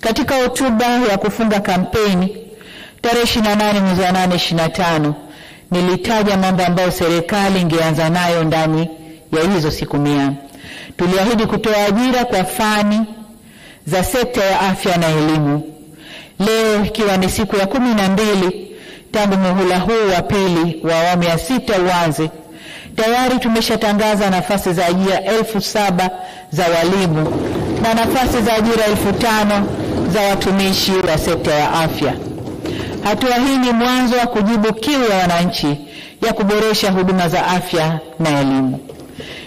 Katika hotuba ya kufunga kampeni tarehe 28 mwezi wa 8 2025 nilitaja mambo ambayo serikali ingeanza nayo ndani ya hizo siku 100. Tuliahidi kutoa ajira kwa fani za sekta ya afya na elimu. Leo ikiwa ni siku ya 12 tangu muhula huu wa pili wa awamu ya 6 uanze, tayari tumeshatangaza nafasi za ajira 7,000 za walimu na nafasi za ajira 5,000 za watumishi wa sekta ya afya. Hatua hii ni mwanzo wa kujibu kiu ya wananchi ya kuboresha huduma za afya na elimu.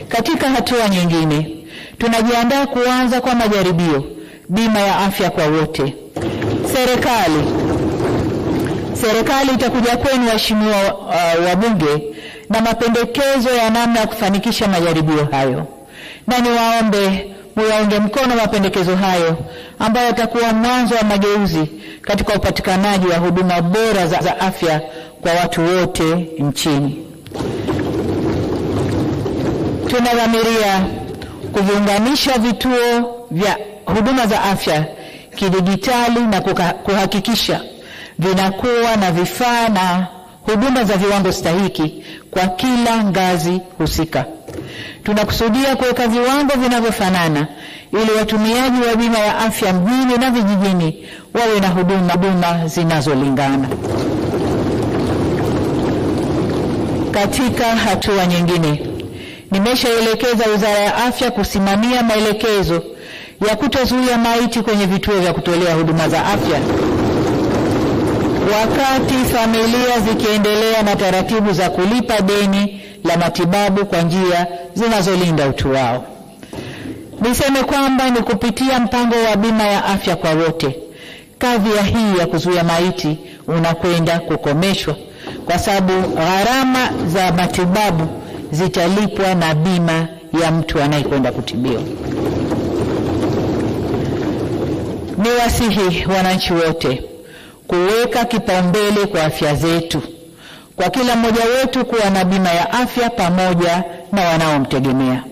Katika hatua nyingine, tunajiandaa kuanza kwa majaribio bima ya afya kwa wote. Serikali itakuja kwenu waheshimiwa wabunge na mapendekezo ya namna ya kufanikisha majaribio hayo. Na niwaombe muyaunge mkono mapendekezo hayo ambayo yatakuwa mwanzo wa mageuzi katika upatikanaji wa huduma bora za afya kwa watu wote nchini. Tunadhamiria kuviunganisha vituo vya huduma za afya kidijitali na kuhakikisha vinakuwa na vifaa na huduma za viwango stahiki kwa kila ngazi husika. Tunakusudia kuweka viwango vinavyofanana ili watumiaji wa bima ya afya mjini na vijijini wawe na huduma zinazolingana. Katika hatua nyingine, nimeshaelekeza Wizara ya Afya kusimamia maelekezo ya kutozuia maiti kwenye vituo vya kutolea huduma za afya wakati familia zikiendelea na taratibu za kulipa deni la matibabu kwa njia zinazolinda utu wao. Niseme kwamba ni kupitia mpango wa bima ya afya kwa wote, kadhia hii ya kuzuia maiti unakwenda kukomeshwa kwa sababu gharama za matibabu zitalipwa na bima ya mtu anayekwenda kutibiwa. Niwasihi wananchi wote kuweka kipaumbele kwa afya zetu, kwa kila mmoja wetu kuwa na bima ya afya pamoja na wanaomtegemea.